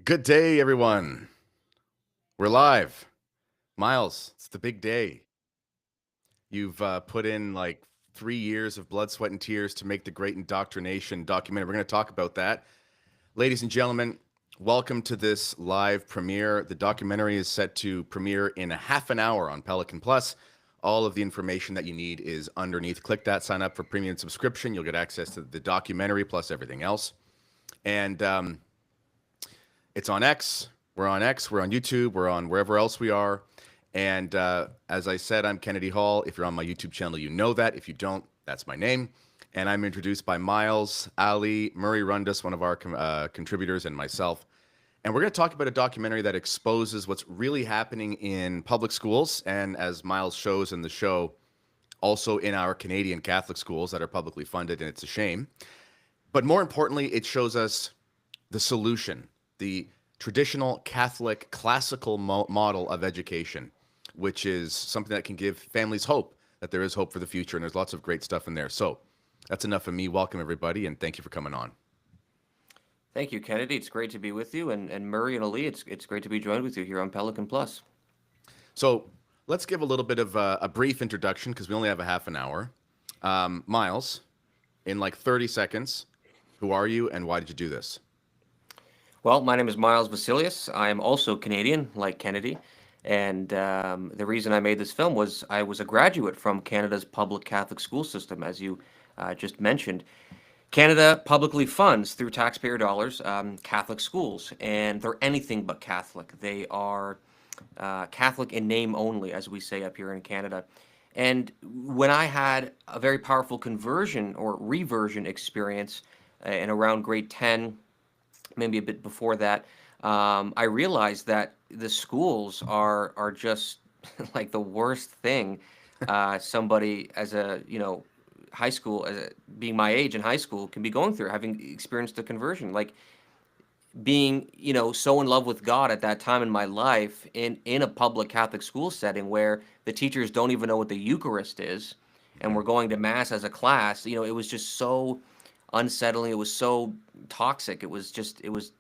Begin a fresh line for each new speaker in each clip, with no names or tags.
Good day, everyone. We're live. Myles, it's the big day. You've put in like 3 years of blood, sweat, and tears to make the Great Indoctrination documentary. We're going to talk about that. Ladies and gentlemen, welcome to this live premiere. The documentary is set to premiere in a half an hour on Pelican Plus. All of the information that you need is underneath. Click that, sign up for premium subscription. You'll get access to the documentary plus everything else. And it's on X. We're on X. We're on YouTube. We're on wherever else we are. And as I said, I'm Kennedy Hall. If you're on my YouTube channel, you know that. If you don't, that's my name. And I'm introduced by Myles, Ali, Murray Rundus, one of our contributors, and myself. And we're going to talk about a documentary that exposes what's really happening in public schools. And as Myles shows in the show, also in our Canadian Catholic schools that are publicly funded. And it's a shame. But more importantly, it shows us the solution, the traditional Catholic classical model of education, which is something that can give families hope that there is hope for the future. And there's lots of great stuff in there. So that's enough of me. Welcome, everybody, and thank you for coming on.
Thank you, Kennedy. It's great to be with you. And Murray and Ali, it's great to be joined with you here on Pelican Plus.
So let's give a little bit of a brief introduction because we only have a half an hour. Myles, in like 30 seconds, who are you and why did you do this?
Well, my name is Myles Vosylius. I am also Canadian, like Kennedy. And the reason I made this film was I was a graduate from Canada's public Catholic school system, as you just mentioned. Canada publicly funds, through taxpayer dollars, Catholic schools, and they're anything but Catholic. They are Catholic in name only, as we say up here in Canada. And when I had a very powerful conversion or reversion experience in around grade 10, maybe a bit before that, I realized that the schools are just like the worst thing somebody as a high school, being my age in high school, can be going through, having experienced a conversion, like being so in love with God at that time in my life in a public Catholic school setting where the teachers don't even know what the Eucharist is, and we're going to mass as a class. It was just so unsettling. It was so toxic. It was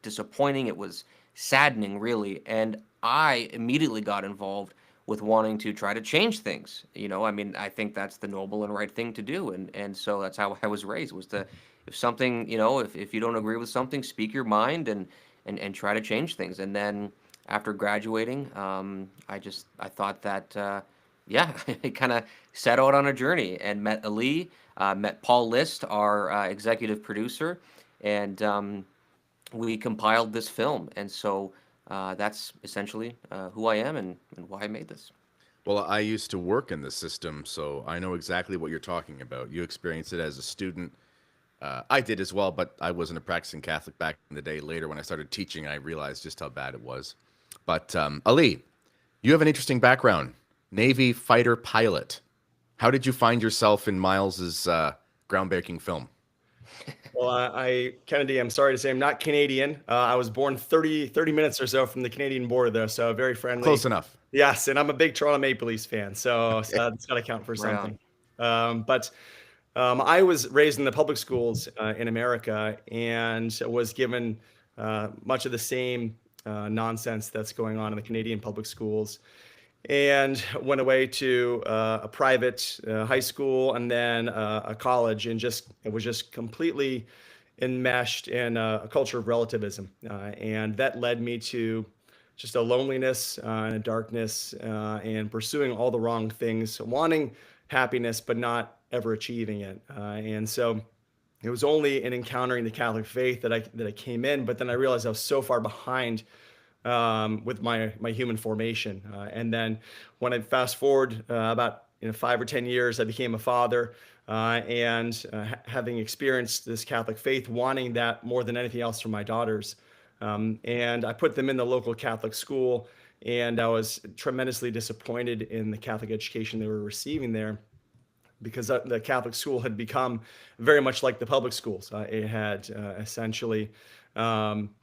disappointing. It was saddening, really. And I immediately got involved with wanting to try to change things. I mean, I think that's the noble and right thing to do. And so that's how I was raised, was to, if something, if you don't agree with something, speak your mind and try to change things. And then after graduating, I thought that, yeah, I kind of set out on a journey and met Ali, met Paul List, our executive producer, and we compiled this film. And so that's essentially who I am and why I made this.
Well, I used to work in the system, so I know exactly what you're talking about. You experienced it as a student. I did as well, but I wasn't a practicing Catholic back in the day. Later, when I started teaching, I realized just how bad it was. But Ali, you have an interesting background. Navy fighter pilot. How did you find yourself in Myles's groundbreaking film?
Well, Kennedy, I'm sorry to say I'm not Canadian. I was born 30 minutes or so from the Canadian border, though, so very friendly.
Close enough.
Yes, and I'm a big Toronto Maple Leafs fan, so
Okay.
that's got to count for
Right
something.
on.
But I was raised in the public schools in America and was given much of the same nonsense that's going on in the Canadian public schools, and went away to a private high school and then a college, and it was just completely enmeshed in a culture of relativism, and that led me to just a loneliness and a darkness, and pursuing all the wrong things, wanting happiness but not ever achieving it, and so it was only in encountering the Catholic faith that I came in, but then I realized I was so far behind with my human formation. And then when I fast forward about 5 or 10 years, I became a father, and having experienced this Catholic faith, wanting that more than anything else for my daughters. And I put them in the local Catholic school, and I was tremendously disappointed in the Catholic education they were receiving there, because the Catholic school had become very much like the public schools. It had essentially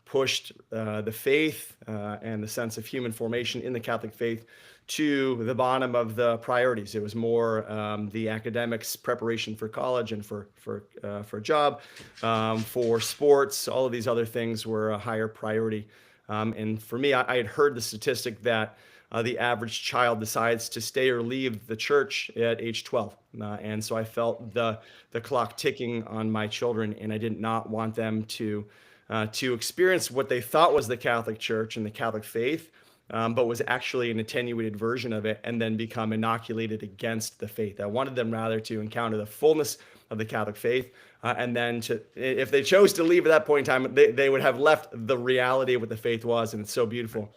pushed the faith and the sense of human formation in the Catholic faith to the bottom of the priorities. It was more the academics, preparation for college and for a job, for sports. All of these other things were a higher priority And for me, I had heard the statistic that the average child decides to stay or leave the church at age 12. And so I felt the clock ticking on my children, and I did not want them to experience what they thought was the Catholic Church and the Catholic faith, but was actually an attenuated version of it, and then become inoculated against the faith. I wanted them rather to encounter the fullness of the Catholic faith, and then if they chose to leave at that point in time, they would have left the reality of what the faith was, and it's so beautiful.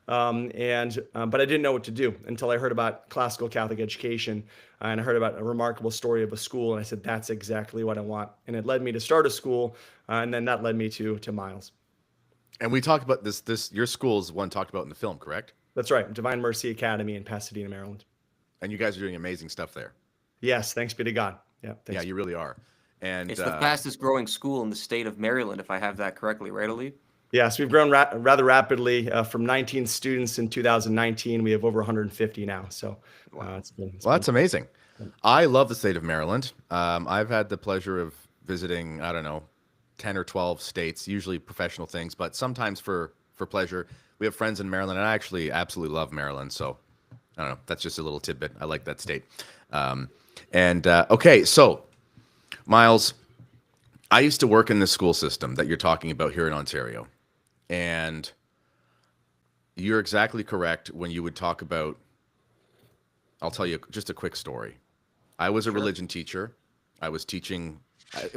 But I didn't know what to do until I heard about classical Catholic education, and I heard about a remarkable story of a school, and I said, that's exactly what I want. And it led me to start a school, and then that led me to Myles.
And we talked about this. Your school is one talked about in the film, correct?
That's right, Divine Mercy Academy in Pasadena, Maryland.
And you guys are doing amazing stuff there.
Yes, thanks be to God. Yeah,
yeah, you really are. And
it's the fastest growing school in the state of Maryland, if I have that correctly, right, Ali?
Yes, we've grown rather rapidly. From 19 students in 2019, we have over 150 now. So
that's amazing. I love the state of Maryland. I've had the pleasure of visiting, I don't know, 10 or 12 states, usually professional things, but sometimes for pleasure. We have friends in Maryland, and I actually absolutely love Maryland. So I don't know. That's just a little tidbit. I like that state. Okay, so Myles, I used to work in the school system that you're talking about here in Ontario. And you're exactly correct when you would talk about, I'll tell you just a quick story. I was a religion teacher. I was teaching,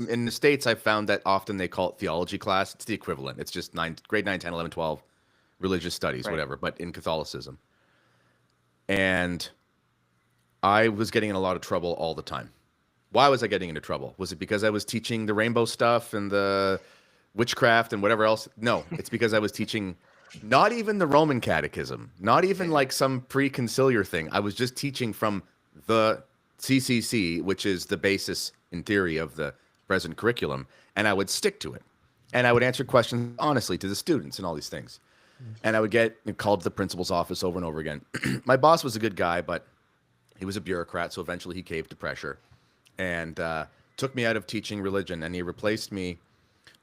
in the States, I found that often they call it theology class. It's the equivalent. It's just grade 9, 10, 11, 12, religious studies, whatever, but in Catholicism. And I was getting in a lot of trouble all the time. Why was I getting into trouble? Was it because I was teaching the rainbow stuff and the witchcraft and whatever else? No, it's because I was teaching not even the Roman Catechism, not even like some pre-conciliar thing. I was just teaching from the CCC, which is the basis in theory of the present curriculum, and I would stick to it. And I would answer questions honestly to the students and all these things. And I would get called to the principal's office over and over again. My boss was a good guy, but he was a bureaucrat, so eventually he caved to pressure and took me out of teaching religion, and he replaced me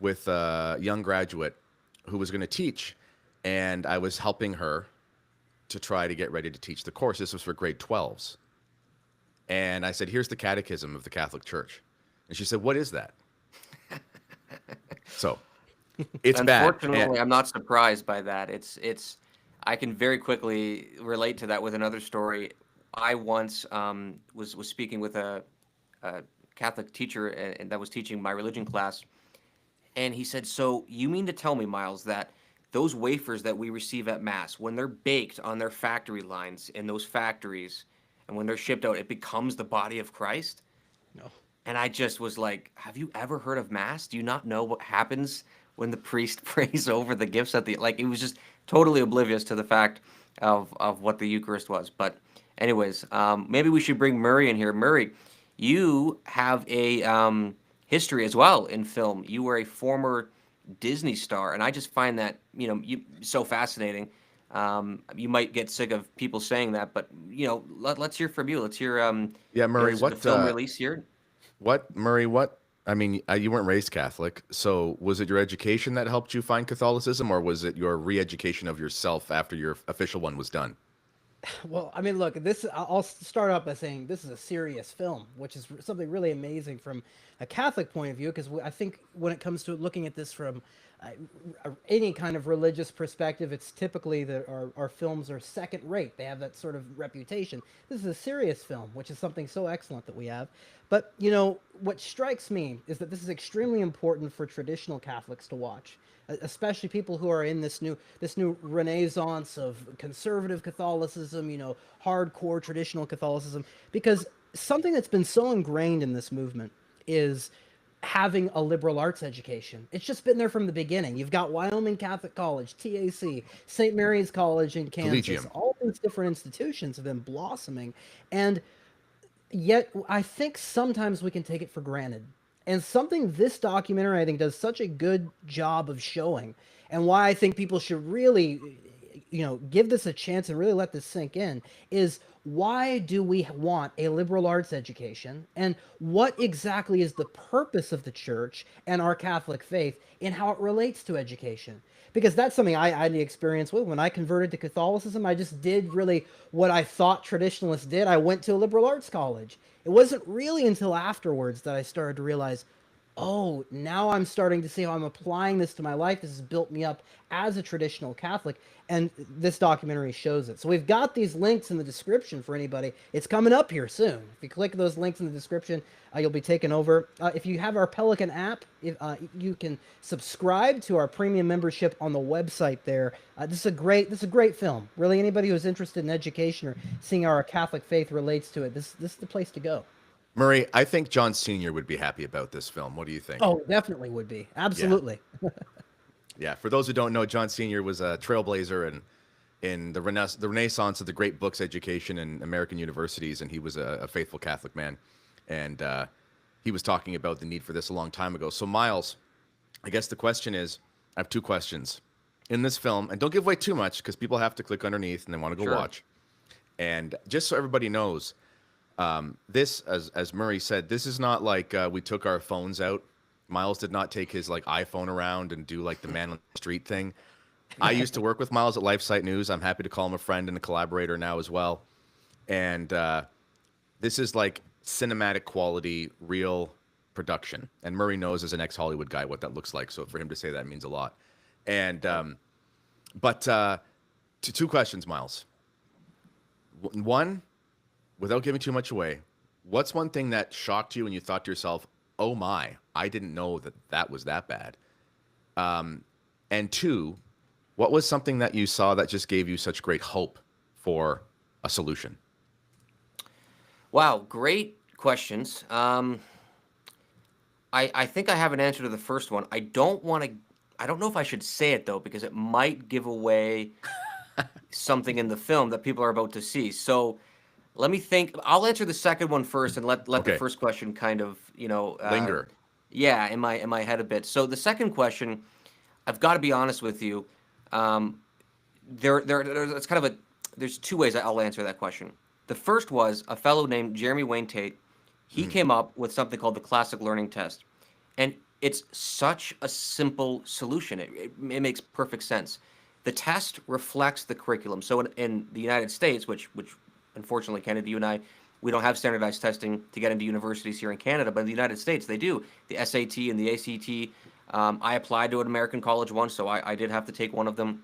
with a young graduate who was going to teach, and I was helping her to try to get ready to teach the course. This was for grade 12s. And I said, here's the Catechism of the Catholic Church. And she said, what is that? So it's bad.
Unfortunately, I'm not surprised by that. I can very quickly relate to that with another story. I once was speaking with a Catholic teacher and that was teaching my religion class. And he said, so you mean to tell me, Myles, that those wafers that we receive at Mass, when they're baked on their factory lines in those factories, and when they're shipped out, it becomes the body of Christ?
No.
And I just was like, have you ever heard of Mass? Do you not know what happens when the priest prays over the gifts at the, like, it was just totally oblivious to the fact of what the Eucharist was. But anyways, maybe we should bring Murray in here. Murray, you have a history as well in film. You were a former Disney star, and I just find that so fascinating. You might get sick of people saying that, but let's hear from you. Let's hear
Murray,
the film release here.
I mean, you weren't raised Catholic, so was it your education that helped you find Catholicism, or was it your re-education of yourself after your official one was done?
Well, I mean, look, I'll start off by saying this is a serious film, which is something really amazing from a Catholic point of view, because I think when it comes to looking at this from any kind of religious perspective, it's typically that our films are second rate. They have that sort of reputation. This is a serious film, which is something so excellent that we have. But, what strikes me is that this is extremely important for traditional Catholics to watch, especially people who are in this new renaissance of conservative Catholicism, hardcore traditional Catholicism, because something that's been so ingrained in this movement is having a liberal arts education. It's just been there from the beginning. You've got Wyoming Catholic College, TAC, St. Mary's College in Kansas.
Collegium.
All these different institutions have been blossoming, and yet I think sometimes we can take it for granted. And something this documentary, I think, does such a good job of showing, and why I think people should really, give this a chance and really let this sink in, is why do we want a liberal arts education, and what exactly is the purpose of the church and our Catholic faith in how it relates to education? Because that's something I had the experience with when I converted to Catholicism. I just did really what I thought traditionalists did. I went to a liberal arts college. It wasn't really until afterwards that I started to realize, oh, now I'm starting to see how I'm applying this to my life. This has built me up as a traditional Catholic, and this documentary shows it. So we've got these links in the description for anybody. It's coming up here soon. If you click those links in the description, you'll be taken over. If you have our Pelican app, you can subscribe to our premium membership on the website there. This is a great film. Really, anybody who's interested in education or seeing how our Catholic faith relates to it, this is the place to go.
Murray, I think John Sr. would be happy about this film. What do you think?
Oh, definitely would be. Absolutely.
Yeah. For those who don't know, John Sr. was a trailblazer in the renaissance of the great books education in American universities, and he was a faithful Catholic man. And he was talking about the need for this a long time ago. So, Myles, I guess the question is, I have two questions. In this film, and don't give away too much because people have to click underneath and they want to go
Sure.
watch. And just so everybody knows, this, as Murray said, this is not like we took our phones out. Myles did not take his like iPhone around and do like the man on the street thing. I used to work with Myles at LifeSite News. I'm happy to call him a friend and a collaborator now as well. And this is like cinematic quality, real production. And Murray knows as an ex-Hollywood guy what that looks like. So for him to say that means a lot. And but two questions, Myles. One, without giving too much away, what's one thing that shocked you and you thought to yourself, oh my, I didn't know that was that bad? And two, what was something that you saw that just gave you such great hope for a solution?
Wow, great questions. I think I have an answer to the first one. I don't know if I should say it though, because it might give away something in the film that people are about to see. So let me think. I'll answer the second one first and let
Okay.
the first question kind of,
Linger.
yeah, in my head a bit. So the second question, I've got to be honest with you. It's kind of there's two ways I'll answer that question. The first was a fellow named Jeremy Wayne Tate. He came up with something called the classic learning test, and it's such a simple solution. It makes perfect sense. The test reflects the curriculum. So in the United States, which unfortunately, Kennedy, you and I, we don't have standardized testing to get into universities here in Canada, but in the United States, they do. The SAT and the ACT. I applied to an American college once, so I did have to take one of them.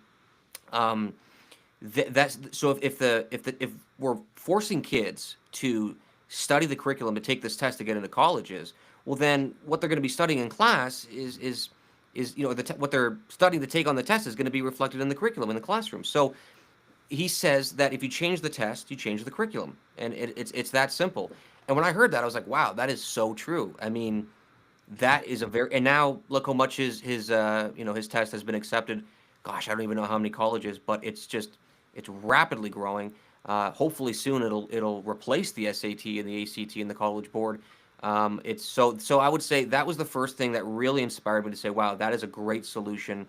That's so if we're forcing kids to study the curriculum to take this test to get into colleges, well then what they're going to be studying in class is what they're studying to take on the test is going to be reflected in the curriculum in the classroom. So he says that if you change the test, you change the curriculum, and it's that simple. And when I heard that, I was like, wow, that is so true. I mean, that is and now look how much his test has been accepted. Gosh, I don't even know how many colleges, but it's rapidly growing. Hopefully soon it'll replace the SAT and the ACT and the College Board. It's so I would say that was the first thing that really inspired me to say, wow, that is a great solution.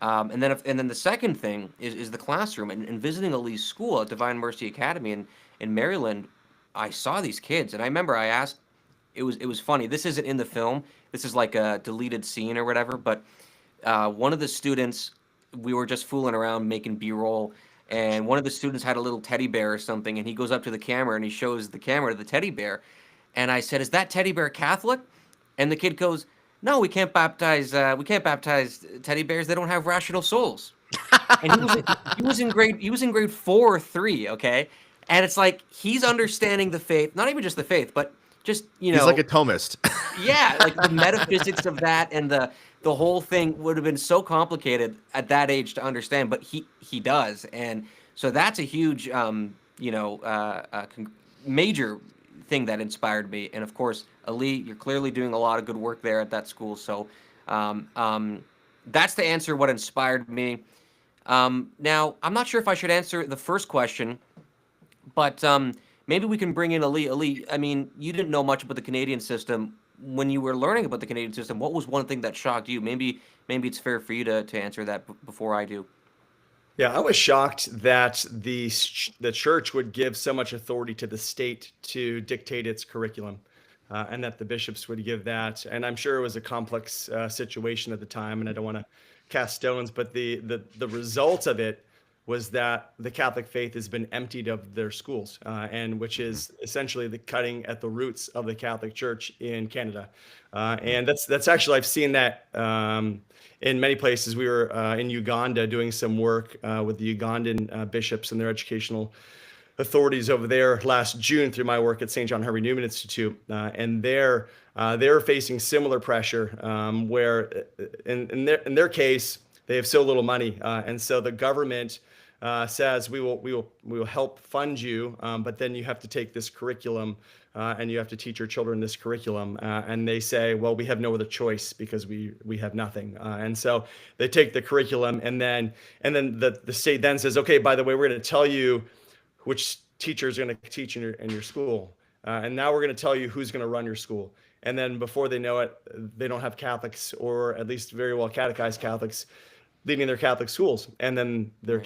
And then the second thing is the classroom, and visiting Ali's school at Divine Mercy Academy in Maryland. I saw these kids, and I remember I asked. It was funny. This isn't in the film. This is like a deleted scene or whatever. But one of the students, we were just fooling around making B-roll, and one of the students had a little teddy bear or something, and he goes up to the camera and he shows the camera the teddy bear, and I said, "Is that teddy bear Catholic?" And the kid goes, "No, we can't baptize teddy bears. They don't have rational souls." And he was in grade 4 or 3. Okay, and it's like he's understanding the faith, not even just the faith, but just
He's like a Thomist.
yeah, like the metaphysics of that, and the whole thing would have been so complicated at that age to understand, but he does, and so that's a huge major thing that inspired me. And of course, Ali, you're clearly doing a lot of good work there at that school. So that's the answer. What inspired me. Now, I'm not sure if I should answer the first question, but maybe we can bring in Ali. Ali, I mean, you didn't know much about the Canadian system. When you were learning about the Canadian system, what was one thing that shocked you? Maybe it's fair for you to answer that before I do.
Yeah, I was shocked that the church would give so much authority to the state to dictate its curriculum, and that the bishops would give that. And I'm sure it was a complex situation at the time, and I don't want to cast stones, but the result of it was that the Catholic faith has been emptied of their schools, and which is essentially the cutting at the roots of the Catholic Church in Canada. And that's actually, I've seen that. In many places. We were in Uganda doing some work with the Ugandan bishops and their educational authorities over there last June through my work at St. John Henry Newman Institute, and they're facing similar pressure where in their case they have so little money, and so the government says we will help fund you, but then you have to take this curriculum and you have to teach your children this curriculum, and they say, well, we have no other choice because we have nothing, and so they take the curriculum, and then the state then says, okay, by the way, we're going to tell you which teacher is going to teach in your school, and now we're going to tell you who's going to run your school. And then before they know it, they don't have Catholics, or at least very well catechized Catholics, leading their Catholic schools, and then their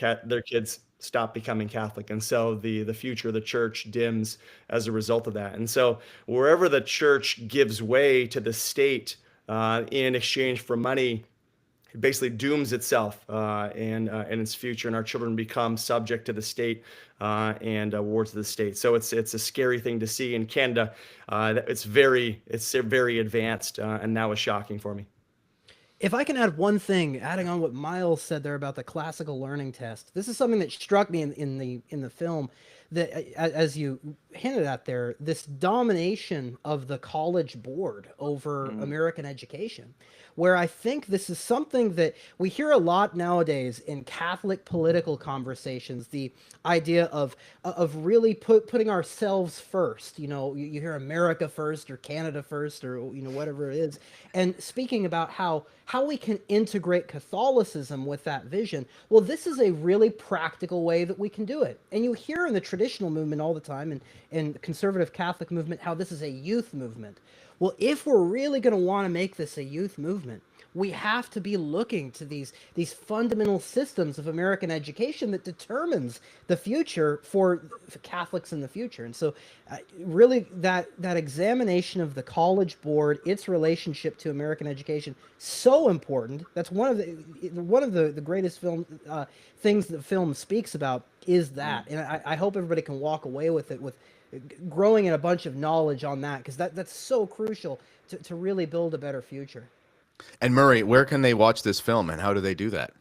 kids stop becoming Catholic, and so the future of the church dims as a result of that. And so wherever the church gives way to the state in exchange for money, it basically dooms itself and its future, and our children become subject to the state and wards of the state. So it's a scary thing to see in Canada. It's very advanced, and that was shocking for me.
If I can add one thing, adding on what Miles said there about the classical learning test, this is something that struck me in the film, that as you hinted at there, this domination of the college board over American education, where I think this is something that we hear a lot nowadays in Catholic political conversations, the idea of really putting ourselves first. You know, you hear America first or Canada first, or whatever it is, and speaking about how we can integrate Catholicism with that vision. Well, this is a really practical way that we can do it. And you hear in the traditional movement all the time, and in the conservative Catholic movement, how this is a youth movement. Well, if we're really going to want to make this a youth movement, we have to be looking to these fundamental systems of American education that determines the future for Catholics in the future. And so, really, that examination of the college board, its relationship to American education, so important. That's one of the greatest things that film speaks about, is that. And I hope everybody can walk away with it, with growing in a bunch of knowledge on that, because that's so crucial to really build a better future.
And Murray, where can they watch this film, and how do they do that?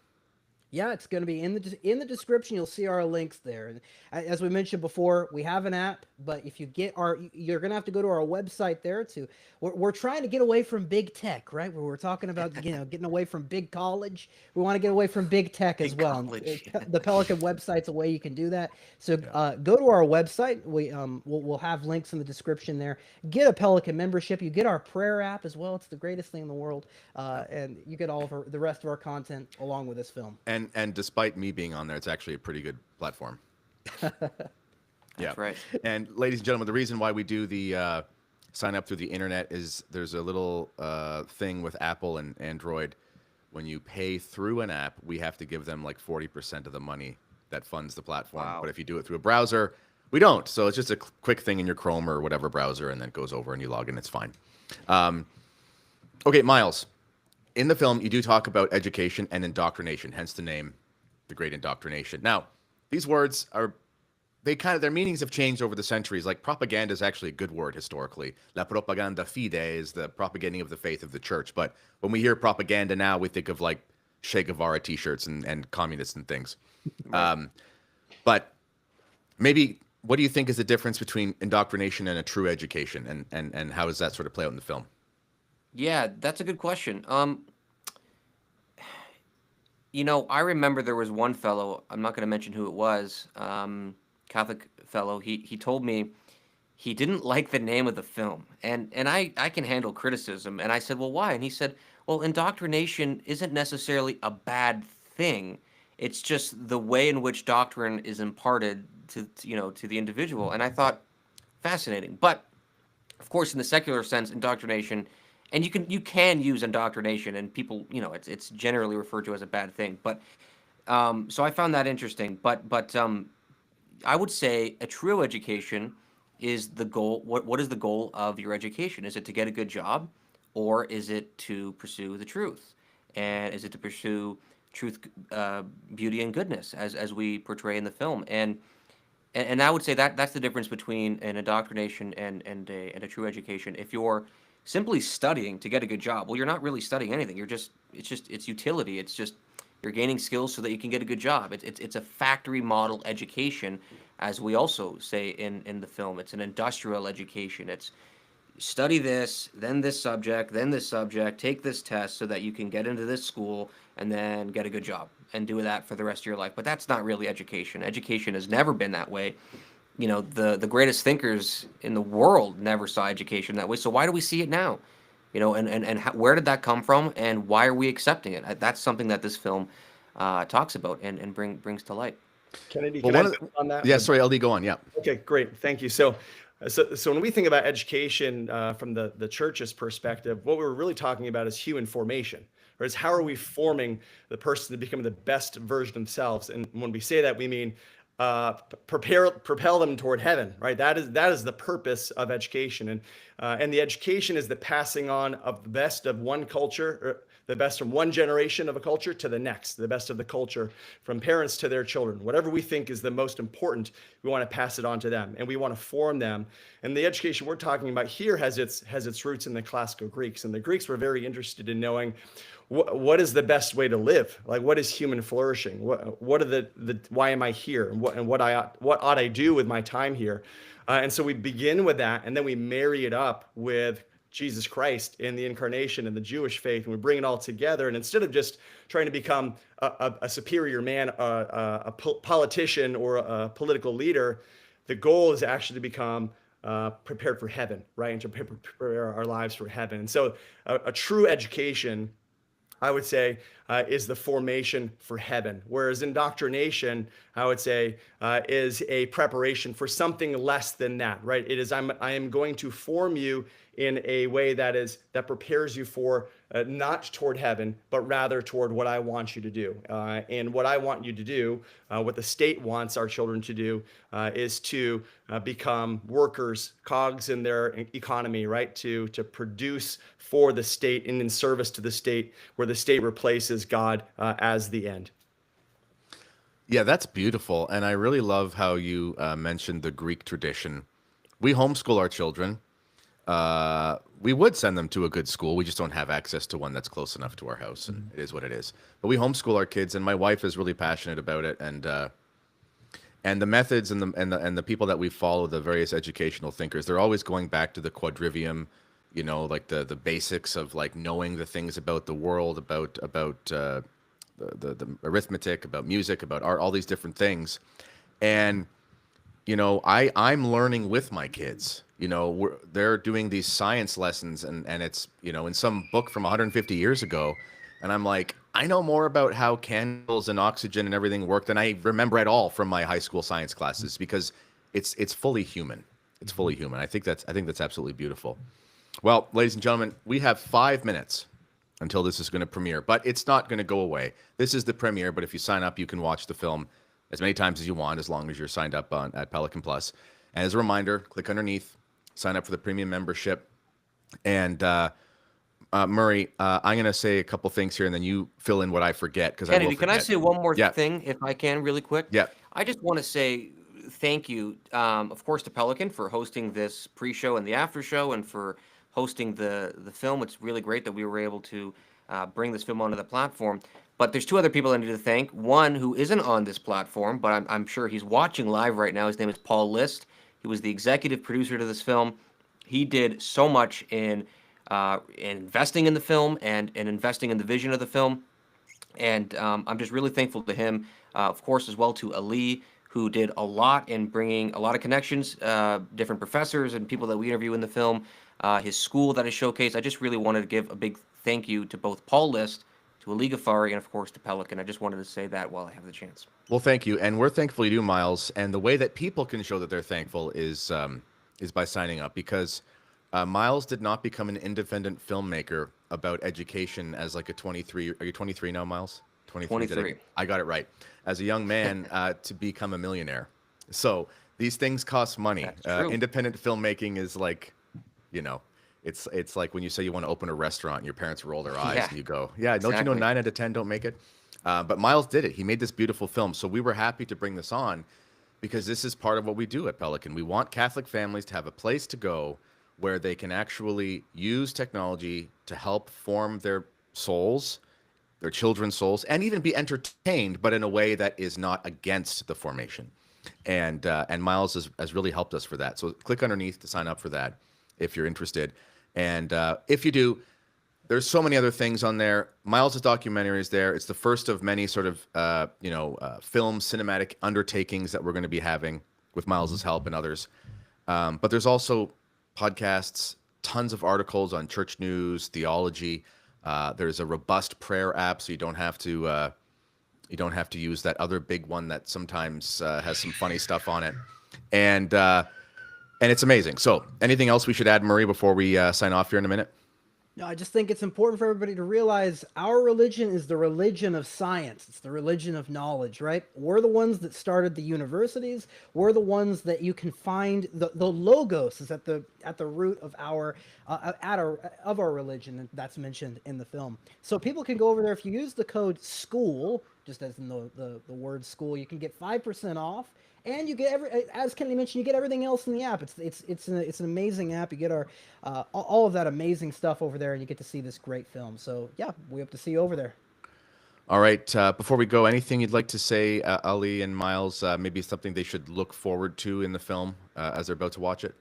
Yeah, it's going to be in the description. You'll see our links there. And as we mentioned before, we have an app, but if you you're going to have to go to our website there too. We're trying to get away from big tech, right? Where we're talking about getting away from big college. We want to get away from big tech as well. The Pelican website's a way you can do that. So go to our website. We'll have links in the description there. Get a Pelican membership. You get our prayer app as well. It's the greatest thing in the world, and you get all of the rest of our content along with this film.
And despite me being on there, it's actually a pretty good platform.
That's right.
And ladies and gentlemen, the reason why we do the sign up through the internet is there's a little thing with Apple and Android. When you pay through an app, we have to give them like 40% of the money that funds the platform.
Wow.
But if you do it through a browser, we don't. So it's just a quick thing in your Chrome or whatever browser, and then it goes over and you log in. It's fine. Okay, Myles. In the film, you do talk about education and indoctrination, hence the name, The Great Indoctrination. Now, these words their meanings have changed over the centuries. Like propaganda is actually a good word historically. La propaganda fide is the propagating of the faith of the church. But when we hear propaganda now, we think of like Che Guevara t-shirts and communists and things. Right. But maybe, what do you think is the difference between indoctrination and a true education? And how does that sort of play out in the film?
Yeah, that's a good question. I remember there was one fellow, I'm not going to mention who it was, Catholic fellow. He told me he didn't like the name of the film. And I can handle criticism. And I said, well, why? And he said, well, indoctrination isn't necessarily a bad thing. It's just the way in which doctrine is imparted to the individual. And I thought, fascinating. But of course, in the secular sense, indoctrination, and you can use indoctrination, and people, it's generally referred to as a bad thing. But So I found that interesting, but I would say a true education is the goal. What is the goal of your education? Is it to get a good job, or is it to pursue the truth? And is it to pursue truth, beauty, and goodness, as we portray in the film? And I would say that that's the difference between an indoctrination and a true education. If you're simply studying to get a good job, well, you're not really studying anything. You're just it's utility. It's just you're gaining skills so that you can get a good job. It's a factory model education, as we also say in the film. It's an industrial education. It's study this subject, take this test so that you can get into this school and then get a good job and do that for the rest of your life. But that's not really education. Education has never been that way. You know, the greatest thinkers in the world never saw education that way. So why do we see it now? You know, and how, where did that come from, and why are we accepting it? That's something that this film talks about and brings to light.
Kennedy,
Well,
can I
one of
build on that?
yeah, sorry, LD, go on. Yeah.
Okay, great. Thank you. So when we think about education from the church's perspective, what we're really talking about is human formation, or is how are we forming the person to become the best version of themselves? And when we say that, we mean propel them toward heaven, right? That is the purpose of education, and the education is the passing on of the best of one culture, or the best from one generation of a culture to the next, the best of the culture from parents to their children. Whatever we think is the most important, we want to pass it on to them, and we want to form them. And the education we're talking about here has its roots in the classical Greeks, and the Greeks were very interested in knowing what is the best way to live, like what is human flourishing, what are the why am I here, and what ought I do with my time here. And so we begin with that, and then we marry it up with Jesus Christ in the incarnation and the Jewish faith, and we bring it all together. And instead of just trying to become a superior man, a politician, or a political leader, the goal is actually to become prepared for heaven, right? And to prepare our lives for heaven. And so a true education, I would say, is the formation for heaven. Whereas indoctrination, I would say, is a preparation for something less than that, right? It is I am going to form you in a way that prepares you for not toward heaven, but rather toward what I want you to do. And what I want you to do, what the state wants our children to do, is to become workers, cogs in their economy, right? To produce for the state and in service to the state, where the state replaces God as the end.
Yeah, that's beautiful. And I really love how you mentioned the Greek tradition. We homeschool our children. We would send them to a good school. We just don't have access to one that's close enough to our house, and it is what it is. But we homeschool our kids, and my wife is really passionate about it. And the methods and the people that we follow, the various educational thinkers, they're always going back to the quadrivium, you know, like the basics of like knowing the things about the world, about the arithmetic, about music, about art, all these different things. And you know, I'm learning with my kids. You know, they're doing these science lessons, and it's, you know, in some book from 150 years ago, and I'm like, I know more about how candles and oxygen and everything work than I remember at all from my high school science classes, because it's fully human. It's fully human. I think that's absolutely beautiful. Well, ladies and gentlemen, we have 5 minutes until this is going to premiere, but it's not going to go away. This is the premiere, but if you sign up, you can watch the film as many times as you want, as long as you're signed up at Pelican Plus. And as a reminder, click underneath, sign up for the premium membership. And Murray, I'm going to say a couple things here, and then you fill in what I forget, because I will
Kennedy,
forget.
can I say one more
Yeah.
thing, if I can, really quick?
Yeah.
I just want to say thank you, of course, to Pelican for hosting this pre-show and the after-show, and for hosting the film. It's really great that we were able to bring this film onto the platform. But there's two other people I need to thank. One who isn't on this platform, but I'm sure he's watching live right now. His name is Paul List. He was the executive producer to this film. He did so much in investing in the film and investing in the vision of the film. And I'm just really thankful to him, of course, as well to Ali, who did a lot in bringing a lot of connections, different professors and people that we interview in the film, his school that is showcased. I just really wanted to give a big thank you to both Paul List, to Ali Ghaffari, and of course to Pelican. I just wanted to say that while I have the chance.
Well, thank you, and we're thankful you do, Miles. And the way that people can show that they're thankful is by signing up, because Miles did not become an independent filmmaker about education as like a 23. Are you 23 now, Miles? 23.
23.
I got it right. As a young man, to become a millionaire. So these things cost money.
That's true.
Independent filmmaking is like, you know, it's like when you say you want to open a restaurant and your parents roll their eyes
Yeah,
and you go, yeah, don't you know
exactly.
9 out of 10 don't make it? But Myles did it. He made this beautiful film. So we were happy to bring this on because this is part of what we do at Pelican. We want Catholic families to have a place to go where they can actually use technology to help form their souls, their children's souls, and even be entertained, but in a way that is not against the formation. And Myles has really helped us for that. So click underneath to sign up for that if you're interested. And if you do, there's so many other things on there. Myles' documentary is there. It's the first of many sort of film cinematic undertakings that we're going to be having with Myles' help and others. But there's also podcasts, tons of articles on church news, theology. There's a robust prayer app, so you don't have to use that other big one that sometimes has some funny stuff on it. And it's amazing. So anything else we should add, Murray, before we sign off here in a minute?
No, I just think it's important for everybody to realize our religion is the religion of science. It's the religion of knowledge, right? We're the ones that started the universities. We're the ones that you can find. The logos is at the root of our religion, and that's mentioned in the film. So people can go over there. If you use the code SCHOOL, just as in the word school, you can get 5% off. And you get as Kennedy mentioned, you get everything else in the app. It's an amazing app. You get our all of that amazing stuff over there, and you get to see this great film. So yeah, we hope to see you over there.
All right. Before we go, anything you'd like to say, Ali and Myles? Maybe something they should look forward to in the film as they're about to watch it.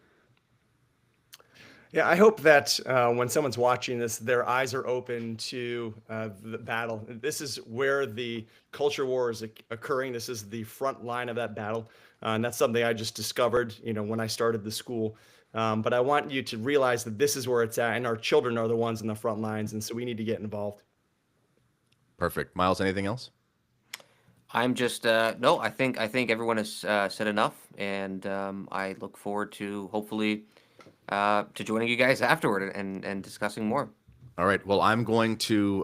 Yeah, I hope that when someone's watching this, their eyes are open to the battle. This is where the culture war is occurring. This is the front line of that battle. And that's something I just discovered, when I started the school. But I want you to realize that this is where it's at, and our children are the ones in the front lines. And so we need to get involved.
Perfect. Myles, anything else?
I'm just no. I think everyone has said enough, and I look forward to hopefully to joining you guys afterward and discussing more.
All right. Well, I'm going to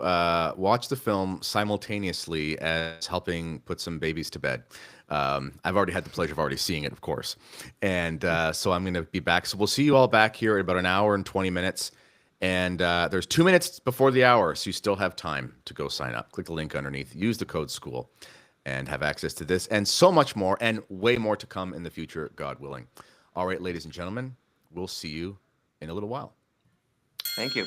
watch the film simultaneously as helping put some babies to bed. I've already had the pleasure of already seeing it, of course. And so I'm going to be back. So we'll see you all back here in about an hour and 20 minutes. And there's 2 minutes before the hour, so you still have time to go sign up. Click the link underneath. Use the code SCHOOL and have access to this and so much more and way more to come in the future, God willing. All right, ladies and gentlemen, we'll see you in a little while.
Thank you.